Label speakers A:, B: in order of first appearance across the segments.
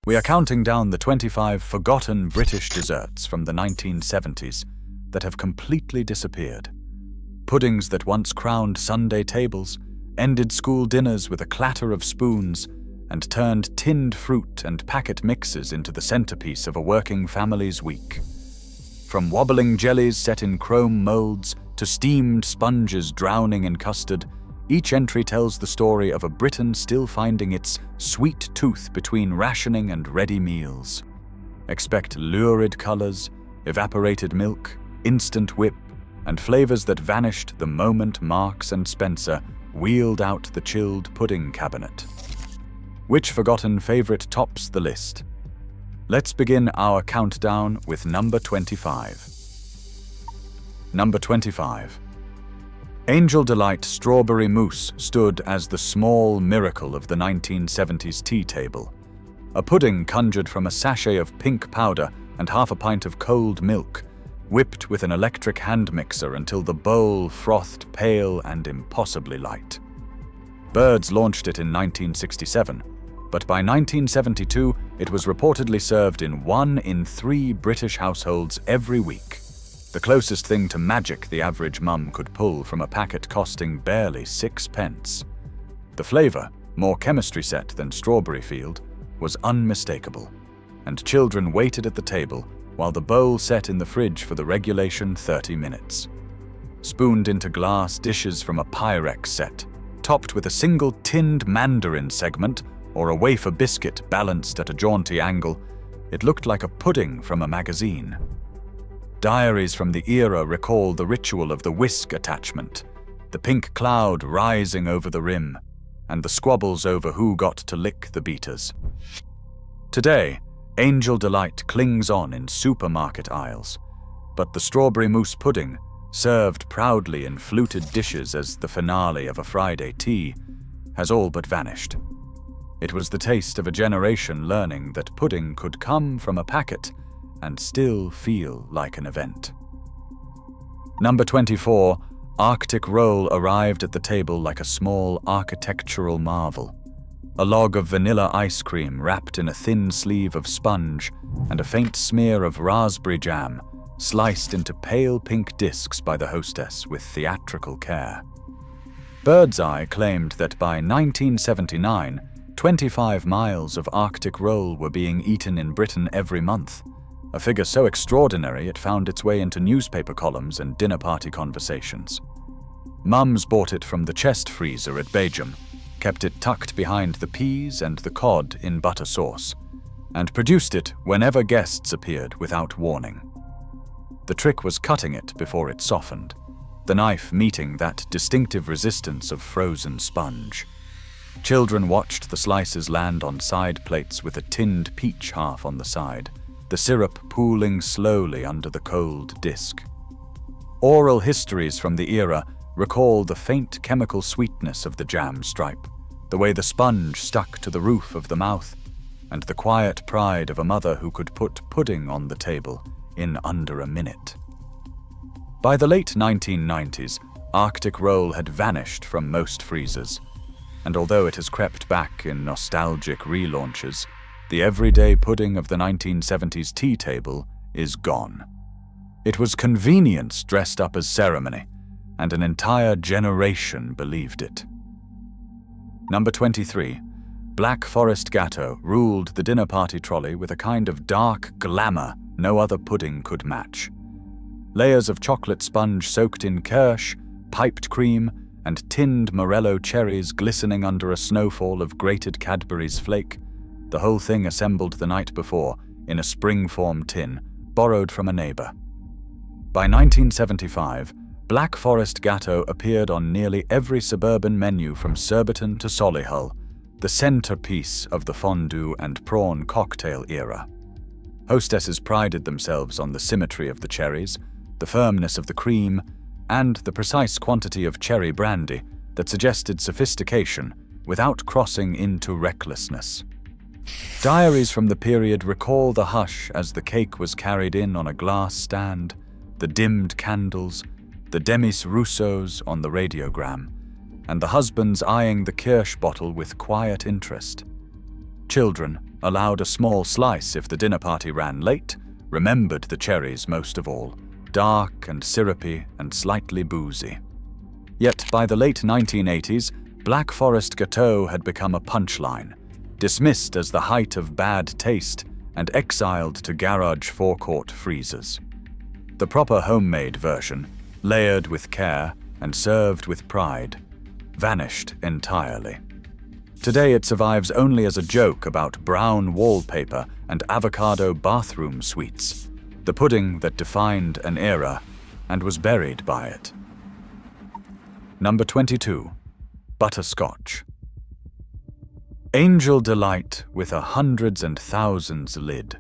A: We are counting down the 25 forgotten British desserts from the 1970s that have completely disappeared. Puddings that once crowned Sunday tables, ended school dinners with a clatter of spoons, and turned tinned fruit and packet mixes into the centerpiece of a working family's week. From wobbling jellies set in chrome molds to steamed sponges drowning in custard, each entry tells the story of a Britain still finding its sweet tooth between rationing and ready meals. Expect lurid colors, evaporated milk, instant whip, and flavors that vanished the moment Marks and Spencer wheeled out the chilled pudding cabinet. Which forgotten favorite tops the list? Let's begin our countdown with number 25. Number 25. Angel Delight Strawberry Mousse stood as the small miracle of the 1970s tea table. A pudding conjured from a sachet of pink powder and half a pint of cold milk, whipped with an electric hand mixer until the bowl frothed pale and impossibly light. Birds launched it in 1967, but by 1972 it was reportedly served in 1 in 3 British households every week. The closest thing to magic the average mum could pull from a packet costing barely 6 pence. The flavor, more chemistry set than strawberry field, was unmistakable, and children waited at the table while the bowl sat in the fridge for the regulation 30 minutes. Spooned into glass dishes from a Pyrex set, topped with a single tinned mandarin segment or a wafer biscuit balanced at a jaunty angle, it looked like a pudding from a magazine. Diaries from the era recall the ritual of the whisk attachment, the pink cloud rising over the rim, and the squabbles over who got to lick the beaters. Today, Angel Delight clings on in supermarket aisles, but the strawberry mousse pudding, served proudly in fluted dishes as the finale of a Friday tea, has all but vanished. It was the taste of a generation learning that pudding could come from a packet and still feel like an event. Number 24, Arctic Roll arrived at the table like a small architectural marvel. A log of vanilla ice cream wrapped in a thin sleeve of sponge and a faint smear of raspberry jam, sliced into pale pink discs by the hostess with theatrical care. Birdseye claimed that by 1979, 25 miles of Arctic Roll were being eaten in Britain every month, a figure so extraordinary it found its way into newspaper columns and dinner party conversations. Mums bought it from the chest freezer at Bejam, kept it tucked behind the peas and the cod in butter sauce, and produced it whenever guests appeared without warning. The trick was cutting it before it softened, the knife meeting that distinctive resistance of frozen sponge. Children watched the slices land on side plates with a tinned peach half on the side, the syrup pooling slowly under the cold disc. Oral histories from the era recall the faint chemical sweetness of the jam stripe, the way the sponge stuck to the roof of the mouth, and the quiet pride of a mother who could put pudding on the table in under a minute. By the late 1990s, Arctic Roll had vanished from most freezers, and although it has crept back in nostalgic relaunches, the everyday pudding of the 1970s tea table is gone. It was convenience dressed up as ceremony, and an entire generation believed it. Number 23. Black Forest Gatto ruled the dinner party trolley with a kind of dark glamour no other pudding could match. Layers of chocolate sponge soaked in kirsch, piped cream, and tinned Morello cherries glistening under a snowfall of grated Cadbury's flake, the whole thing assembled the night before in a spring-form tin, borrowed from a neighbor. By 1975, Black Forest Gatto appeared on nearly every suburban menu from Surbiton to Solihull, the centerpiece of the fondue and prawn cocktail era. Hostesses prided themselves on the symmetry of the cherries, the firmness of the cream, and the precise quantity of cherry brandy that suggested sophistication without crossing into recklessness. Diaries from the period recall the hush as the cake was carried in on a glass stand, the dimmed candles, the Demis Rousseaus on the radiogram, and the husbands eyeing the kirsch bottle with quiet interest. Children, allowed a small slice if the dinner party ran late, remembered the cherries most of all, dark and syrupy and slightly boozy. Yet by the late 1980s, Black Forest Gâteau had become a punchline, dismissed as the height of bad taste and exiled to garage forecourt freezers. The proper homemade version, layered with care and served with pride, vanished entirely. Today it survives only as a joke about brown wallpaper and avocado bathroom sweets, the pudding that defined an era and was buried by it. Number 22. Butterscotch. Angel Delight with a hundreds and thousands lid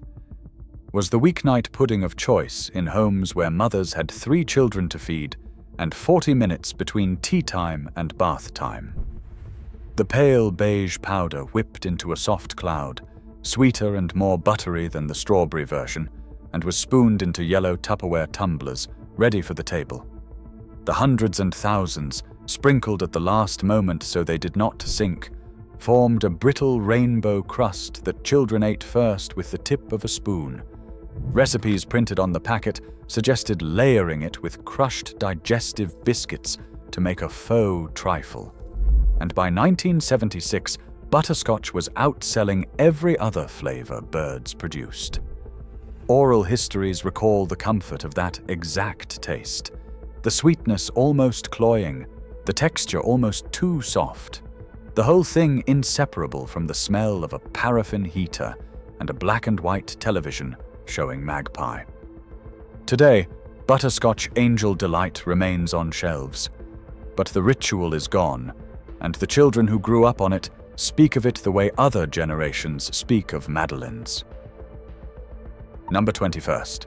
A: was the weeknight pudding of choice in homes where mothers had 3 children to feed and 40 minutes between tea time and bath time. The pale beige powder whipped into a soft cloud, sweeter and more buttery than the strawberry version, and was spooned into yellow Tupperware tumblers, ready for the table. The hundreds and thousands, sprinkled at the last moment so they did not sink, formed a brittle rainbow crust that children ate first with the tip of a spoon. Recipes printed on the packet suggested layering it with crushed digestive biscuits to make a faux trifle. And by 1976, butterscotch was outselling every other flavor birds produced. Oral histories recall the comfort of that exact taste, the sweetness almost cloying, the texture almost too soft, the whole thing inseparable from the smell of a paraffin heater and a black and white television showing Magpie. Today, Butterscotch Angel Delight remains on shelves, but the ritual is gone, and the children who grew up on it speak of it the way other generations speak of Madeleines. Number 21st.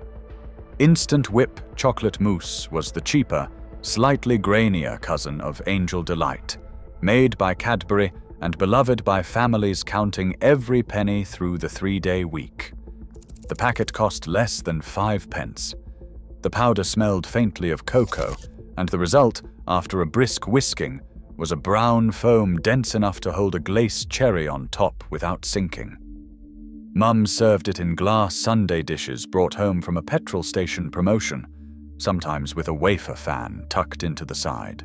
A: Instant Whip Chocolate Mousse was the cheaper, slightly grainier cousin of Angel Delight, made by Cadbury and beloved by families counting every penny through the 3-day week. The packet cost less than 5 pence. The powder smelled faintly of cocoa, and the result, after a brisk whisking, was a brown foam dense enough to hold a glaced cherry on top without sinking. Mum served it in glass sundae dishes brought home from a petrol station promotion, sometimes with a wafer fan tucked into the side.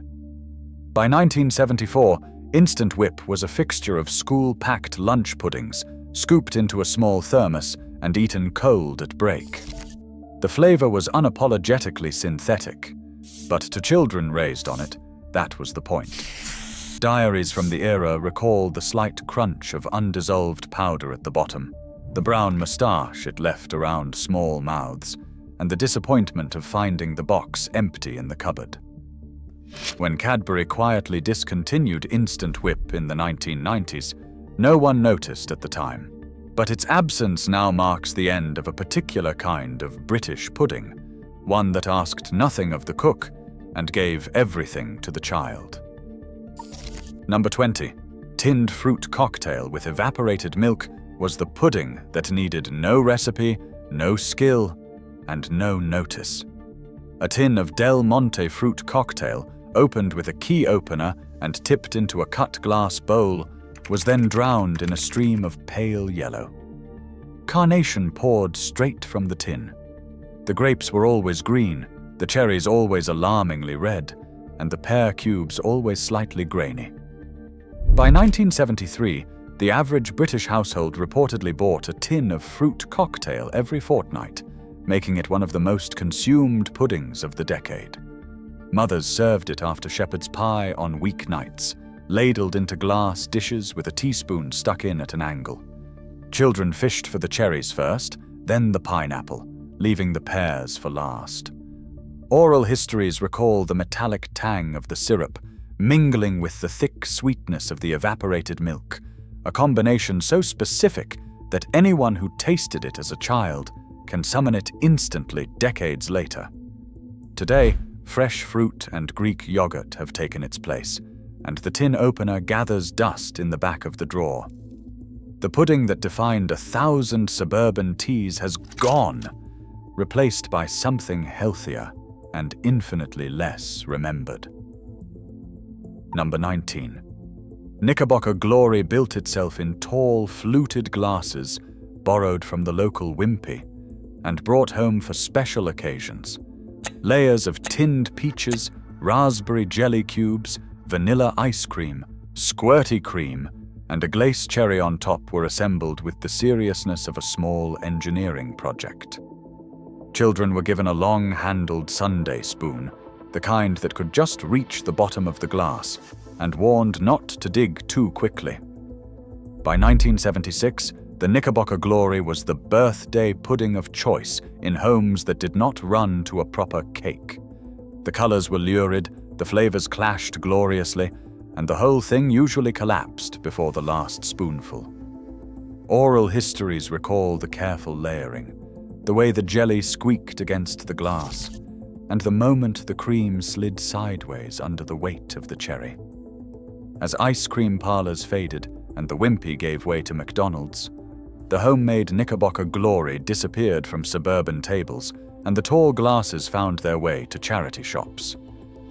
A: By 1974, Instant Whip was a fixture of school-packed lunch puddings, scooped into a small thermos and eaten cold at break. The flavor was unapologetically synthetic, but to children raised on it, that was the point. Diaries from the era recall the slight crunch of undissolved powder at the bottom, the brown moustache it left around small mouths, and the disappointment of finding the box empty in the cupboard. When Cadbury quietly discontinued Instant Whip in the 1990s, no one noticed at the time, but its absence now marks the end of a particular kind of British pudding, one that asked nothing of the cook and gave everything to the child. Number 20. Tinned fruit cocktail with evaporated milk was the pudding that needed no recipe, no skill, and no notice. A tin of Del Monte fruit cocktail, opened with a key opener and tipped into a cut glass bowl, was then drowned in a stream of pale yellow. Carnation poured straight from the tin. The grapes were always green, the cherries always alarmingly red, and the pear cubes always slightly grainy. By 1973, the average British household reportedly bought a tin of fruit cocktail every fortnight, making it one of the most consumed puddings of the decade. Mothers served it after shepherd's pie on weeknights, ladled into glass dishes with a teaspoon stuck in at an angle. Children fished for the cherries first, then the pineapple, leaving the pears for last. Oral histories recall the metallic tang of the syrup, mingling with the thick sweetness of the evaporated milk, a combination so specific that anyone who tasted it as a child can summon it instantly decades later. Today, fresh fruit and Greek yogurt have taken its place, and the tin opener gathers dust in the back of the drawer. The pudding that defined 1,000 suburban teas has gone, replaced by something healthier and infinitely less remembered. Number 19. Knickerbocker glory built itself in tall, fluted glasses borrowed from the local wimpy and brought home for special occasions. Layers of tinned peaches, raspberry jelly cubes, vanilla ice cream, squirty cream, and a glace cherry on top were assembled with the seriousness of a small engineering project. Children were given a long-handled sundae spoon, the kind that could just reach the bottom of the glass, and warned not to dig too quickly. By 1976, the Knickerbocker Glory was the birthday pudding of choice in homes that did not run to a proper cake. The colors were lurid, the flavors clashed gloriously, and the whole thing usually collapsed before the last spoonful. Oral histories recall the careful layering, the way the jelly squeaked against the glass, and the moment the cream slid sideways under the weight of the cherry. As ice cream parlors faded and the wimpy gave way to McDonald's, the homemade Knickerbocker Glory disappeared from suburban tables, and the tall glasses found their way to charity shops.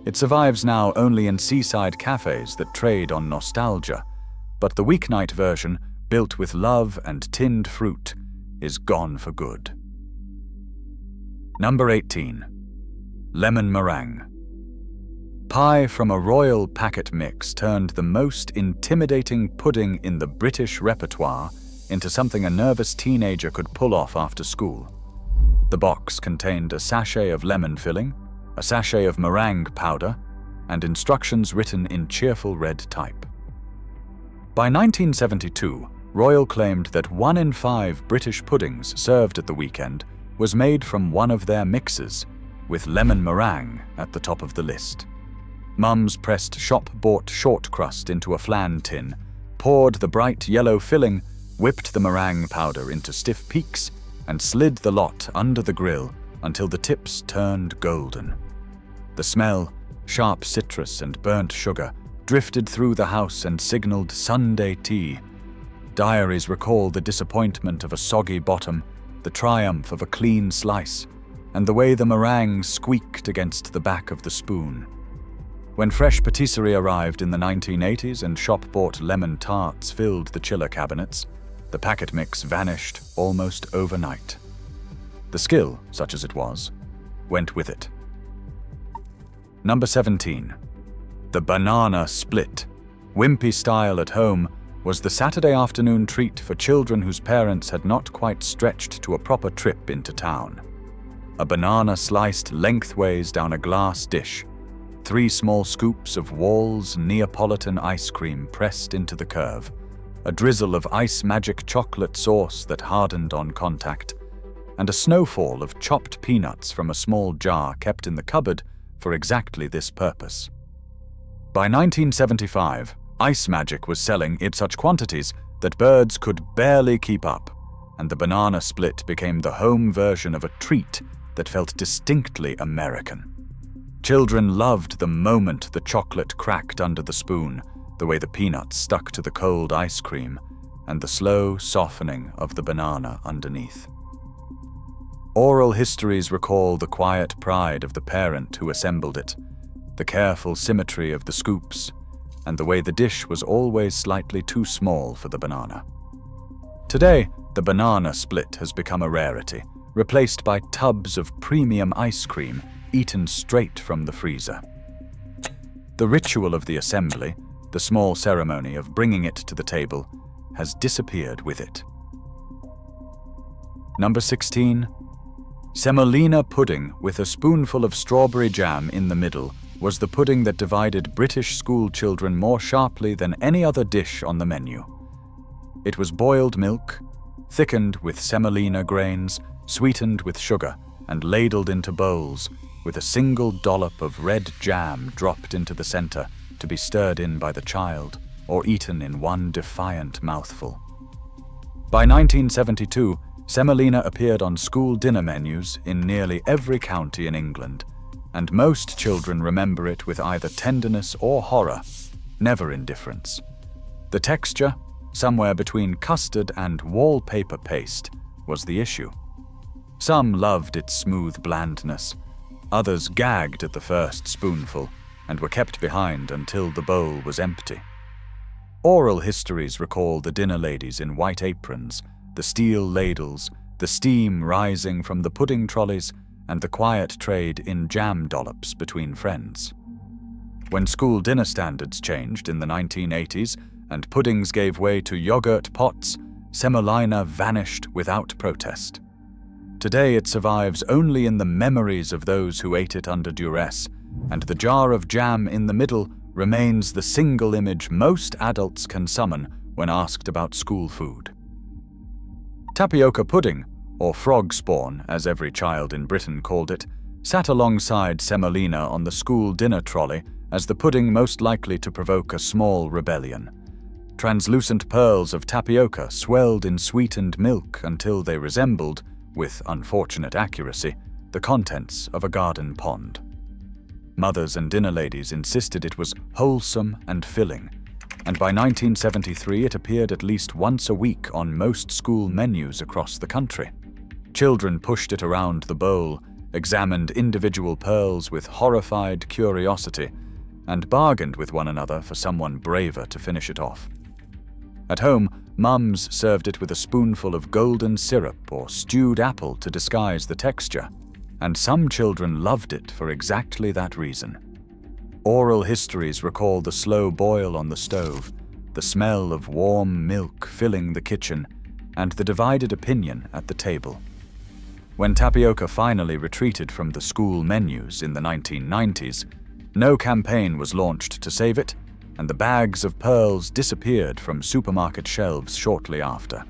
A: It survives now only in seaside cafes that trade on nostalgia, but the weeknight version, built with love and tinned fruit, is gone for good. Number 18. Lemon meringue. Pie from a royal packet mix turned the most intimidating pudding in the British repertoire into something a nervous teenager could pull off after school. The box contained a sachet of lemon filling, a sachet of meringue powder, and instructions written in cheerful red type. By 1972, Royal claimed that 1 in 5 British puddings served at the weekend was made from one of their mixes, with lemon meringue at the top of the list. Mums pressed shop-bought short crust into a flan tin, poured the bright yellow filling, whipped the meringue powder into stiff peaks, and slid the lot under the grill until the tips turned golden. The smell, sharp citrus and burnt sugar, drifted through the house and signaled Sunday tea. Diaries recall the disappointment of a soggy bottom, the triumph of a clean slice, and the way the meringue squeaked against the back of the spoon. When fresh patisserie arrived in the 1980s and shop-bought lemon tarts filled the chiller cabinets, the packet mix vanished almost overnight. The skill, such as it was, went with it. Number 17. The banana split. Wimpy style at home was the Saturday afternoon treat for children whose parents had not quite stretched to a proper trip into town. A banana sliced lengthways down a glass dish, 3 small scoops of Wall's Neapolitan ice cream pressed into the curve, a drizzle of ice magic chocolate sauce that hardened on contact, and a snowfall of chopped peanuts from a small jar kept in the cupboard for exactly this purpose. By 1975, ice magic was selling in such quantities that birds could barely keep up, and the banana split became the home version of a treat that felt distinctly American. Children loved the moment the chocolate cracked under the spoon, the way the peanuts stuck to the cold ice cream, and the slow softening of the banana underneath. Oral histories recall the quiet pride of the parent who assembled it, the careful symmetry of the scoops, and the way the dish was always slightly too small for the banana. Today, the banana split has become a rarity, replaced by tubs of premium ice cream eaten straight from the freezer. The ritual of the assembly, the small ceremony of bringing it to the table, has disappeared with it. Number 16. Semolina pudding with a spoonful of strawberry jam in the middle was the pudding that divided British school children more sharply than any other dish on the menu. It was boiled milk, thickened with semolina grains, sweetened with sugar, and ladled into bowls, with a single dollop of red jam dropped into the center to be stirred in by the child or eaten in one defiant mouthful. By 1972, semolina appeared on school dinner menus in nearly every county in England, and most children remember it with either tenderness or horror, never indifference. The texture, somewhere between custard and wallpaper paste, was the issue. Some loved its smooth blandness, others gagged at the first spoonful and were kept behind until the bowl was empty. Oral histories recall the dinner ladies in white aprons, the the steel ladles, the steam rising from the pudding trolleys, and the quiet trade in jam dollops between friends. When school dinner standards changed in the 1980s and puddings gave way to yogurt pots, semolina vanished without protest. Today it survives only in the memories of those who ate it under duress, and the jar of jam in the middle remains the single image most adults can summon when asked about school food. Tapioca pudding, or frog spawn as every child in Britain called it, sat alongside semolina on the school dinner trolley as the pudding most likely to provoke a small rebellion. Translucent pearls of tapioca swelled in sweetened milk until they resembled, with unfortunate accuracy, the contents of a garden pond. Mothers and dinner ladies insisted it was wholesome and filling, and by 1973 it appeared at least once a week on most school menus across the country. Children pushed it around the bowl, examined individual pearls with horrified curiosity, and bargained with one another for someone braver to finish it off. At home, mums served it with a spoonful of golden syrup or stewed apple to disguise the texture, and some children loved it for exactly that reason. Oral histories recall the slow boil on the stove, the smell of warm milk filling the kitchen, and the divided opinion at the table. When tapioca finally retreated from the school menus in the 1990s, no campaign was launched to save it, and the bags of pearls disappeared from supermarket shelves shortly after.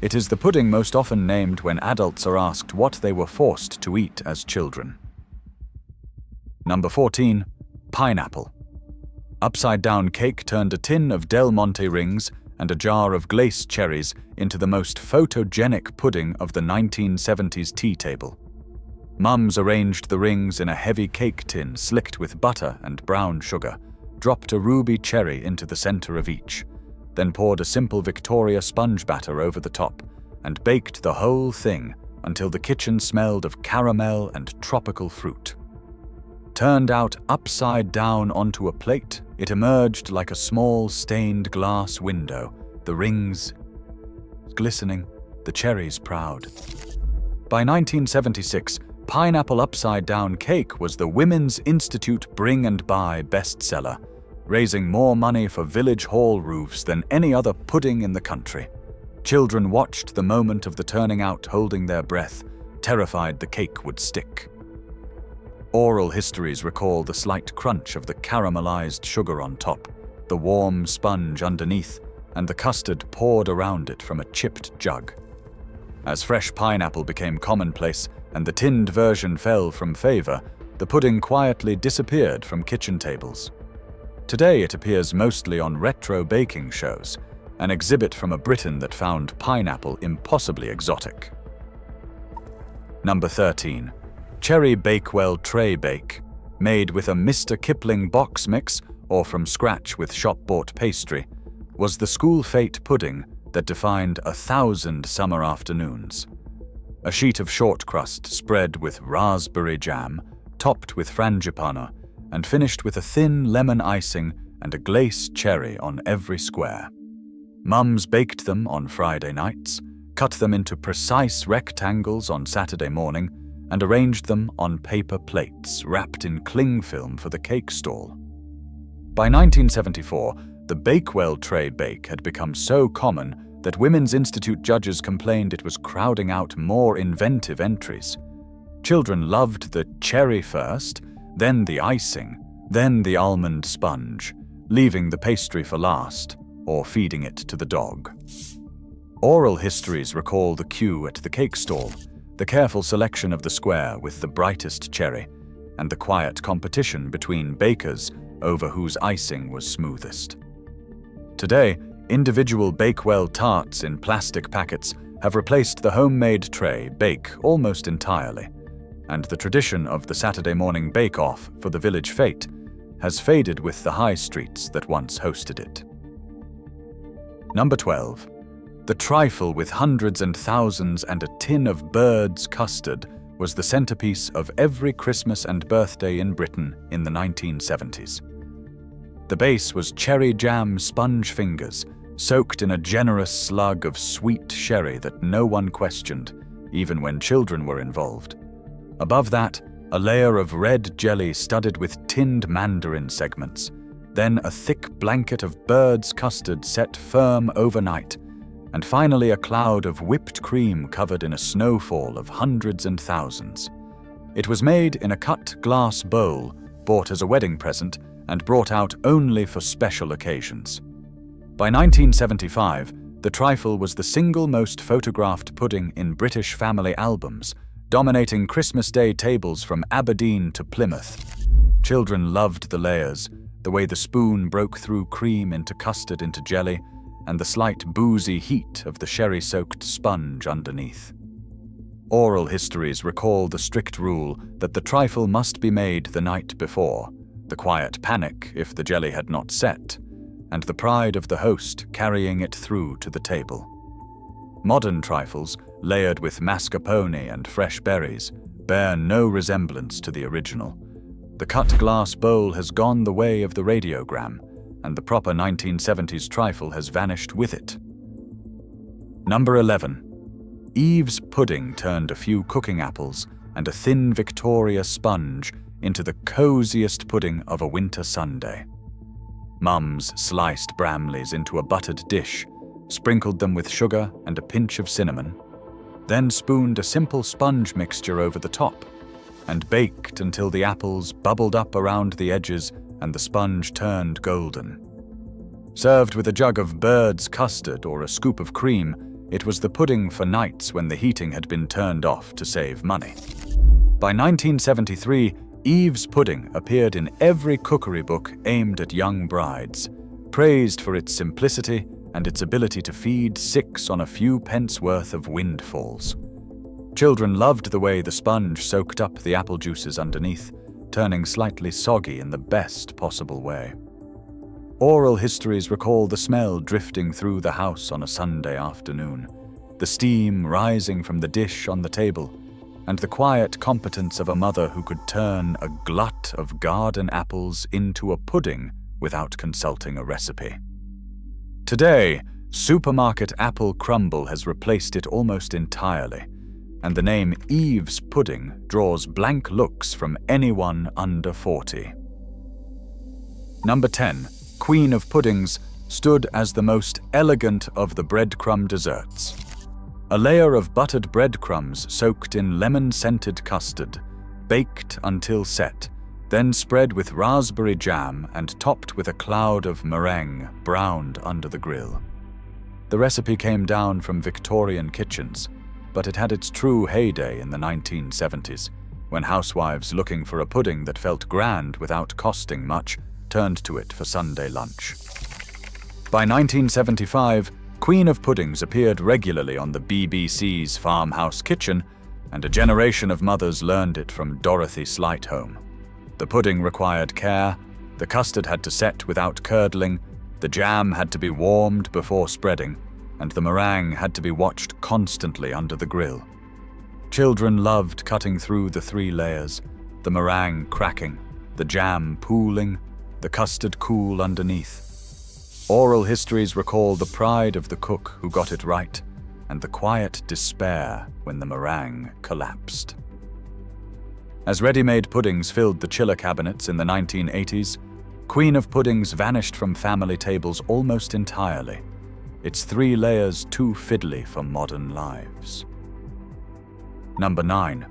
A: It is the pudding most often named when adults are asked what they were forced to eat as children. Number 14. Pineapple. Upside-down cake turned a tin of Del Monte rings and a jar of glaced cherries into the most photogenic pudding of the 1970s tea table. Mums arranged the rings in a heavy cake tin slicked with butter and brown sugar, dropped a ruby cherry into the center of each, then poured a simple Victoria sponge batter over the top, and baked the whole thing until the kitchen smelled of caramel and tropical fruit. Turned out upside down onto a plate, it emerged like a small stained glass window, the rings glistening, the cherries proud. By 1976, pineapple upside-down cake was the Women's Institute Bring and Buy bestseller, raising more money for village hall roofs than any other pudding in the country. Children watched the moment of the turning out holding their breath, terrified the cake would stick. Oral histories recall the slight crunch of the caramelized sugar on top, the warm sponge underneath, and the custard poured around it from a chipped jug. As fresh pineapple became commonplace and the tinned version fell from favor, the pudding quietly disappeared from kitchen tables. Today it appears mostly on retro baking shows, an exhibit from a Britain that found pineapple impossibly exotic. Number 13. Cherry Bakewell Tray Bake, made with a Mr. Kipling box mix or from scratch with shop-bought pastry, was the school fete pudding that defined 1,000 summer afternoons. A sheet of short crust spread with raspberry jam, topped with frangipane, and finished with a thin lemon icing and a glaced cherry on every square. Mums baked them on Friday nights, cut them into precise rectangles on Saturday morning, and arranged them on paper plates wrapped in cling film for the cake stall. By 1974, the Bakewell tray bake had become so common that Women's Institute judges complained it was crowding out more inventive entries. Children loved the cherry first, then the icing, then the almond sponge, leaving the pastry for last, or feeding it to the dog. Oral histories recall the queue at the cake stall, the careful selection of the square with the brightest cherry, and the quiet competition between bakers over whose icing was smoothest. Today, individual Bakewell tarts in plastic packets have replaced the homemade tray bake almost entirely, and the tradition of the Saturday morning bake-off for the village fete has faded with the high streets that once hosted it. Number 12. The trifle with hundreds and thousands and a tin of bird's custard was the centerpiece of every Christmas and birthday in Britain in the 1970s. The base was cherry jam sponge fingers, soaked in a generous slug of sweet sherry that no one questioned, even when children were involved. Above that, a layer of red jelly studded with tinned mandarin segments, then a thick blanket of bird's custard set firm overnight, and finally a cloud of whipped cream covered in a snowfall of hundreds and thousands. It was made in a cut glass bowl, bought as a wedding present, and brought out only for special occasions. By 1975, the trifle was the single most photographed pudding in British family albums, dominating Christmas Day tables from Aberdeen to Plymouth. Children loved the layers, the way the spoon broke through cream into custard into jelly, and the slight boozy heat of the sherry-soaked sponge underneath. Oral histories recall the strict rule that the trifle must be made the night before, the quiet panic if the jelly had not set, and the pride of the host carrying it through to the table. Modern trifles, layered with mascarpone and fresh berries, bear no resemblance to the original. The cut glass bowl has gone the way of the radiogram, and the proper 1970s trifle has vanished with it. Number 11. Eve's pudding turned a few cooking apples and a thin Victoria sponge into the coziest pudding of a winter Sunday. Mums sliced Bramleys into a buttered dish, sprinkled them with sugar and a pinch of cinnamon, then spooned a simple sponge mixture over the top, and baked until the apples bubbled up around the edges and the sponge turned golden. Served with a jug of bird's custard or a scoop of cream, it was the pudding for nights when the heating had been turned off to save money. By 1973, Eve's pudding appeared in every cookery book aimed at young brides, praised for its simplicity and its ability to feed 6 on a few pence worth of windfalls. Children loved the way the sponge soaked up the apple juices underneath, turning slightly soggy in the best possible way. Oral histories recall the smell drifting through the house on a Sunday afternoon, the steam rising from the dish on the table, and the quiet competence of a mother who could turn a glut of garden apples into a pudding without consulting a recipe. Today, supermarket apple crumble has replaced it almost entirely, and the name Eve's pudding draws blank looks from anyone under 40. Number 10. Queen of Puddings stood as the most elegant of the breadcrumb desserts. A layer of buttered breadcrumbs soaked in lemon-scented custard, baked until set, then spread with raspberry jam and topped with a cloud of meringue browned under the grill. The recipe came down from Victorian kitchens, but it had its true heyday in the 1970s, when housewives looking for a pudding that felt grand without costing much turned to it for Sunday lunch. By 1975, Queen of Puddings appeared regularly on the BBC's Farmhouse Kitchen, and a generation of mothers learned it from Dorothy Slightholme. The pudding required care, the custard had to set without curdling, the jam had to be warmed before spreading, and the meringue had to be watched constantly under the grill. Children loved cutting through the 3 layers, the meringue cracking, the jam pooling, the custard cool underneath. Oral histories recall the pride of the cook who got it right, and the quiet despair when the meringue collapsed. As ready-made puddings filled the chiller cabinets in the 1980s, Queen of Puddings vanished from family tables almost entirely, its 3 layers too fiddly for modern lives. Number 9.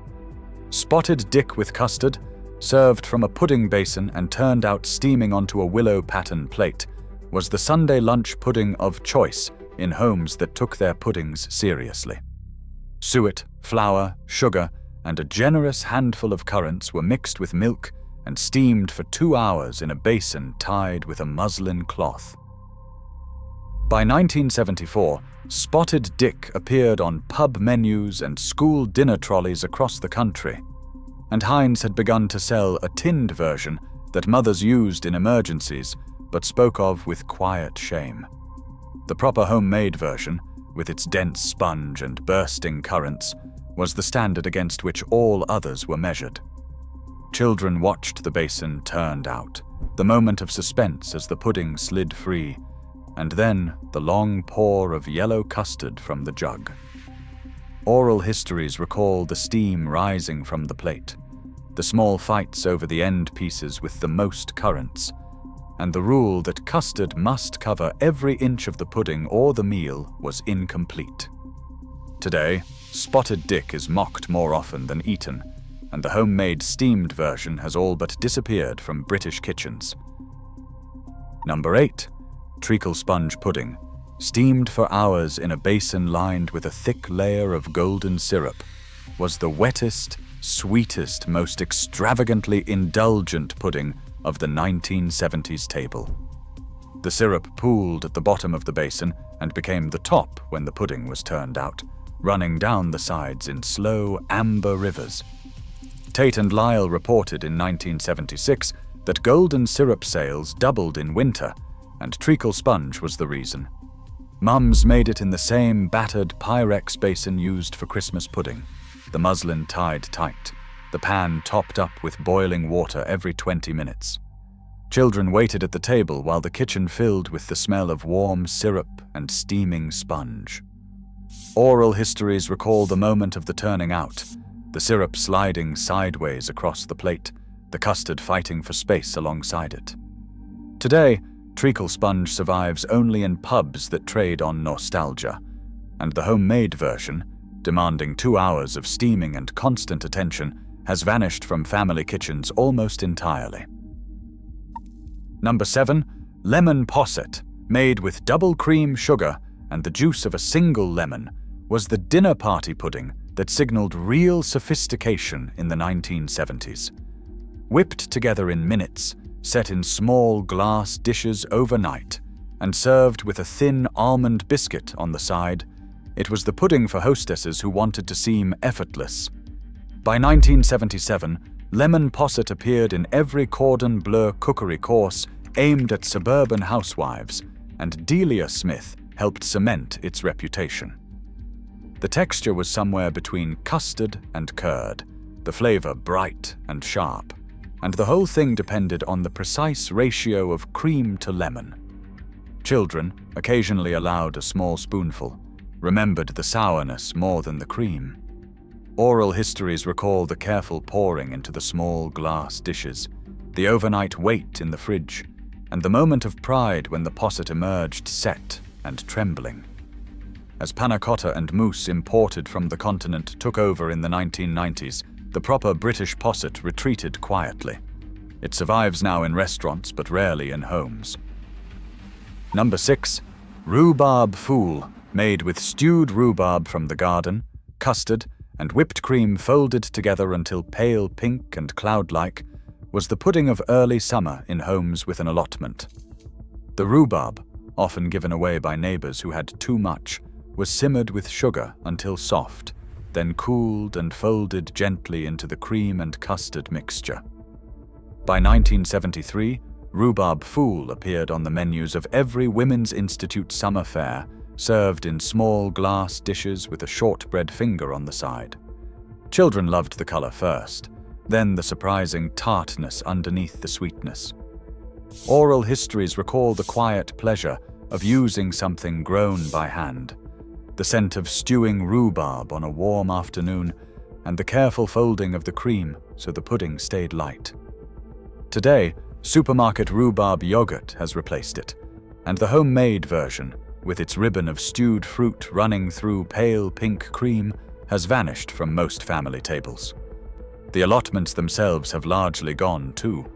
A: Spotted Dick with custard, served from a pudding basin and turned out steaming onto a willow pattern plate, was the Sunday lunch pudding of choice in homes that took their puddings seriously. Suet, flour, sugar, and a generous handful of currants were mixed with milk and steamed for 2 hours in a basin tied with a muslin cloth. By 1974, Spotted Dick appeared on pub menus and school dinner trolleys across the country, and Heinz had begun to sell a tinned version that mothers used in emergencies but spoke of with quiet shame. The proper homemade version, with its dense sponge and bursting currants, was the standard against which all others were measured. Children watched the basin turned out, the moment of suspense as the pudding slid free, and then the long pour of yellow custard from the jug. Oral histories recall the steam rising from the plate, the small fights over the end pieces with the most currants, and the rule that custard must cover every inch of the pudding or the meal was incomplete. Today, spotted dick is mocked more often than eaten, and the homemade steamed version has all but disappeared from British kitchens. Number 8. Treacle sponge pudding, steamed for hours in a basin lined with a thick layer of golden syrup, was the wettest, sweetest, most extravagantly indulgent pudding of the 1970s table. The syrup pooled at the bottom of the basin and became the top when the pudding was turned out, running down the sides in slow amber rivers. Tate and Lyle reported in 1976 that golden syrup sales doubled in winter, and treacle sponge was the reason. Mums made it in the same battered Pyrex basin used for Christmas pudding, the muslin tied tight, the pan topped up with boiling water every 20 minutes. Children waited at the table while the kitchen filled with the smell of warm syrup and steaming sponge. Oral histories recall the moment of the turning out, the syrup sliding sideways across the plate, the custard fighting for space alongside it. Today, treacle sponge survives only in pubs that trade on nostalgia, and the homemade version, demanding 2 hours of steaming and constant attention, has vanished from family kitchens almost entirely. Number 7. Lemon posset, made with double cream sugar and the juice of a single lemon, was the dinner party pudding that signaled real sophistication in the 1970s. Whipped together in minutes, set in small glass dishes overnight, and served with a thin almond biscuit on the side, it was the pudding for hostesses who wanted to seem effortless. By 1977, lemon posset appeared in every cordon bleu cookery course aimed at suburban housewives, and Delia Smith helped cement its reputation. The texture was somewhere between custard and curd, the flavor bright and sharp, and the whole thing depended on the precise ratio of cream to lemon. Children, occasionally allowed a small spoonful, remembered the sourness more than the cream. Oral histories recall the careful pouring into the small glass dishes, the overnight wait in the fridge, and the moment of pride when the posset emerged set and trembling. As panna cotta and mousse imported from the continent took over in the 1990s, the proper British posset retreated quietly. It survives now in restaurants but rarely in homes. Number 6. Rhubarb fool, made with stewed rhubarb from the garden, custard, and whipped cream folded together until pale pink and cloud-like, was the pudding of early summer in homes with an allotment. The rhubarb, often given away by neighbors who had too much, was simmered with sugar until soft, then cooled and folded gently into the cream and custard mixture. By 1973, rhubarb fool appeared on the menus of every Women's Institute summer fair, served in small glass dishes with a shortbread finger on the side. Children loved the color first, then the surprising tartness underneath the sweetness. Oral histories recall the quiet pleasure of using something grown by hand, the scent of stewing rhubarb on a warm afternoon, and the careful folding of the cream so the pudding stayed light. Today, supermarket rhubarb yogurt has replaced it, and the homemade version, with its ribbon of stewed fruit running through pale pink cream, has vanished from most family tables. The allotments themselves have largely gone too.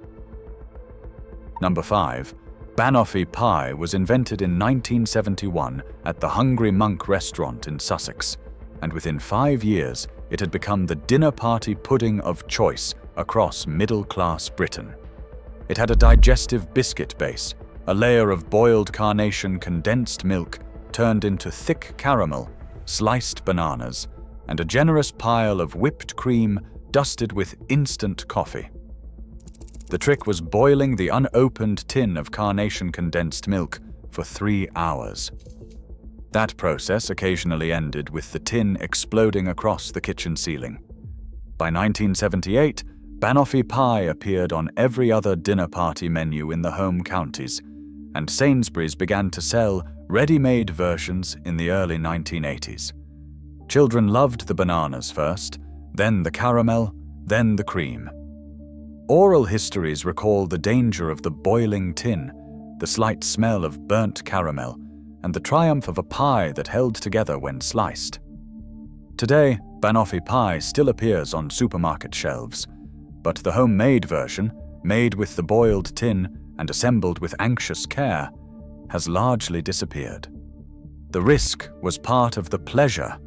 A: Number 5. Banoffee pie was invented in 1971 at the Hungry Monk restaurant in Sussex, and within 5 years it had become the dinner party pudding of choice across middle-class Britain. It had a digestive biscuit base, a layer of boiled carnation condensed milk turned into thick caramel, sliced bananas, and a generous pile of whipped cream dusted with instant coffee. The trick was boiling the unopened tin of carnation condensed milk for 3 hours. That process occasionally ended with the tin exploding across the kitchen ceiling. By 1978, Banoffee pie appeared on every other dinner party menu in the home counties, and Sainsbury's began to sell ready-made versions in the early 1980s. Children loved the bananas first, then the caramel, then the cream. Oral histories recall the danger of the boiling tin, the slight smell of burnt caramel, and the triumph of a pie that held together when sliced. Today, banoffee pie still appears on supermarket shelves, but the homemade version, made with the boiled tin and assembled with anxious care, has largely disappeared. The risk was part of the pleasure,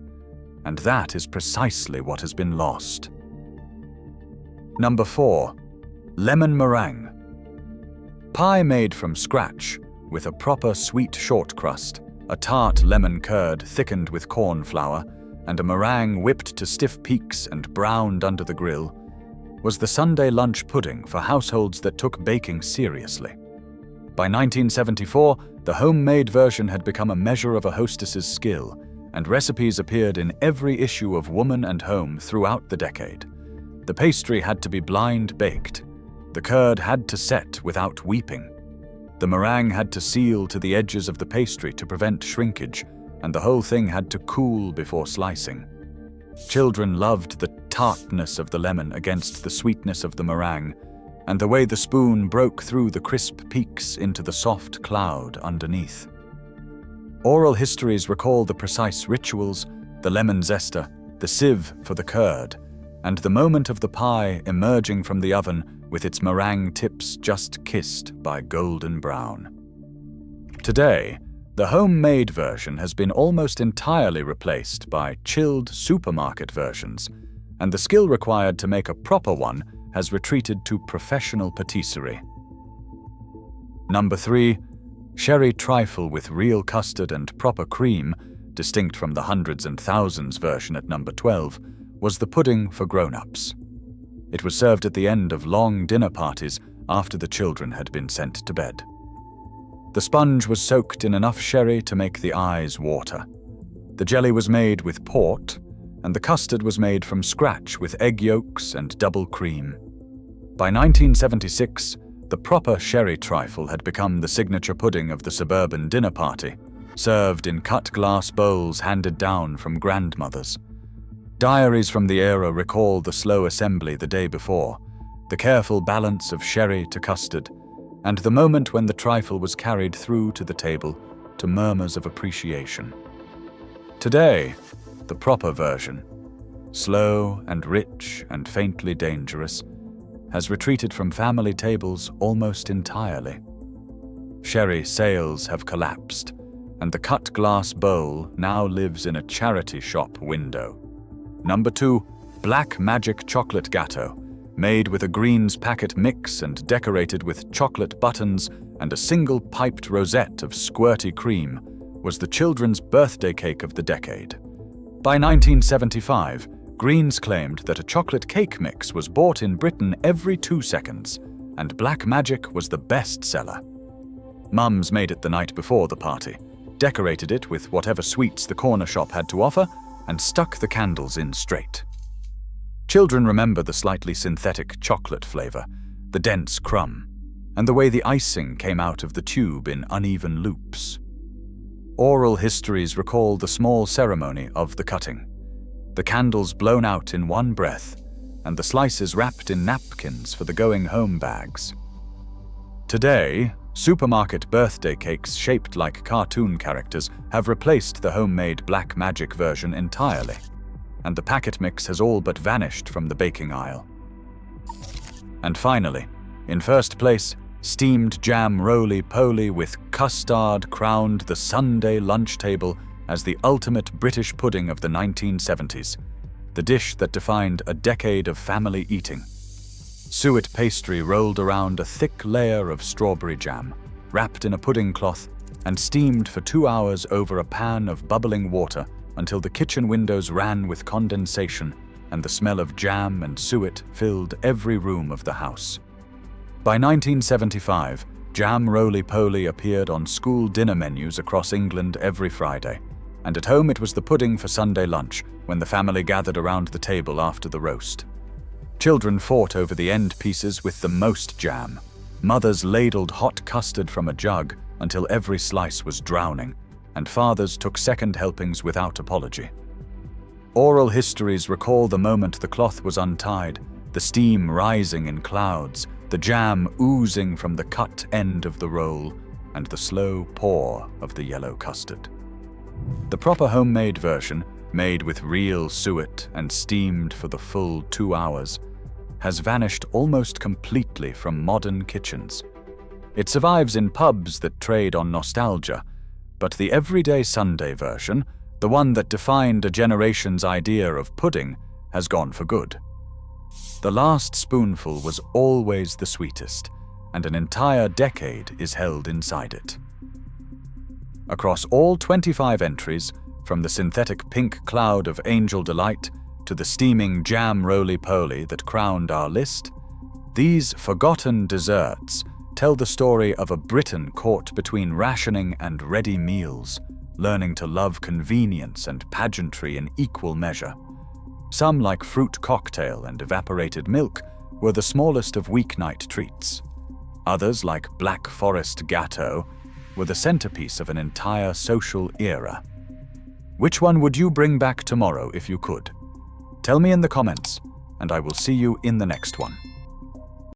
A: and that is precisely what has been lost. Number 4. Lemon meringue. Pie made from scratch, with a proper sweet short crust, a tart lemon curd thickened with corn flour, and a meringue whipped to stiff peaks and browned under the grill, was the Sunday lunch pudding for households that took baking seriously. By 1974, the homemade version had become a measure of a hostess's skill, and recipes appeared in every issue of Woman and Home throughout the decade. The pastry had to be blind baked. The curd had to set without weeping. The meringue had to seal to the edges of the pastry to prevent shrinkage, and the whole thing had to cool before slicing. Children loved the tartness of the lemon against the sweetness of the meringue, and the way the spoon broke through the crisp peaks into the soft cloud underneath. Oral histories recall the precise rituals, the lemon zester, the sieve for the curd, and the moment of the pie emerging from the oven with its meringue tips just kissed by golden brown. Today, the homemade version has been almost entirely replaced by chilled supermarket versions, and the skill required to make a proper one has retreated to professional patisserie. Number 3. Sherry trifle with real custard and proper cream, distinct from the hundreds and thousands version at number 12, was the pudding for grown-ups. It was served at the end of long dinner parties after the children had been sent to bed. The sponge was soaked in enough sherry to make the eyes water. The jelly was made with port, and the custard was made from scratch with egg yolks and double cream. By 1976, the proper sherry trifle had become the signature pudding of the suburban dinner party, served in cut glass bowls handed down from grandmothers. Diaries from the era recall the slow assembly the day before, the careful balance of sherry to custard, and the moment when the trifle was carried through to the table to murmurs of appreciation. Today, the proper version, slow and rich and faintly dangerous, has retreated from family tables almost entirely. Sherry sales have collapsed, and the cut glass bowl now lives in a charity shop window. Number 2, Black Magic Chocolate Gâteau, made with a greens packet mix and decorated with chocolate buttons and a single piped rosette of squirty cream, was the children's birthday cake of the decade. By 1975, Greens claimed that a chocolate cake mix was bought in Britain every 2 seconds, and Black Magic was the best seller. Mums made it the night before the party, decorated it with whatever sweets the corner shop had to offer, and stuck the candles in straight. Children remember the slightly synthetic chocolate flavor, the dense crumb, and the way the icing came out of the tube in uneven loops. Oral histories recall the small ceremony of the cutting, the candles blown out in one breath, and the slices wrapped in napkins for the going-home bags. Today, supermarket birthday cakes shaped like cartoon characters have replaced the homemade Black Magic version entirely, and the packet mix has all but vanished from the baking aisle. And finally, in first place, steamed jam roly-poly with custard crowned the Sunday lunch table as the ultimate British pudding of the 1970s, the dish that defined a decade of family eating. Suet pastry rolled around a thick layer of strawberry jam, wrapped in a pudding cloth, and steamed for 2 hours over a pan of bubbling water until the kitchen windows ran with condensation and the smell of jam and suet filled every room of the house. By 1975, jam roly-poly appeared on school dinner menus across England every Friday, and at home it was the pudding for Sunday lunch when the family gathered around the table after the roast. Children fought over the end pieces with the most jam. Mothers ladled hot custard from a jug, until every slice was drowning, and fathers took second helpings without apology. Oral histories recall the moment the cloth was untied, the steam rising in clouds, the jam oozing from the cut end of the roll, and the slow pour of the yellow custard. The proper homemade version, made with real suet and steamed for the full 2 hours, has vanished almost completely from modern kitchens. It survives in pubs that trade on nostalgia, but the everyday Sunday version, the one that defined a generation's idea of pudding, has gone for good. The last spoonful was always the sweetest, and an entire decade is held inside it. Across all 25 entries, from the synthetic pink cloud of Angel Delight to the steaming jam roly-poly that crowned our list, these forgotten desserts tell the story of a Britain caught between rationing and ready meals, learning to love convenience and pageantry in equal measure. Some, like fruit cocktail and evaporated milk, were the smallest of weeknight treats. Others, like Black Forest Gâteau, were the centerpiece of an entire social era. Which one would you bring back tomorrow if you could? Tell me in the comments, and I will see you in the next one.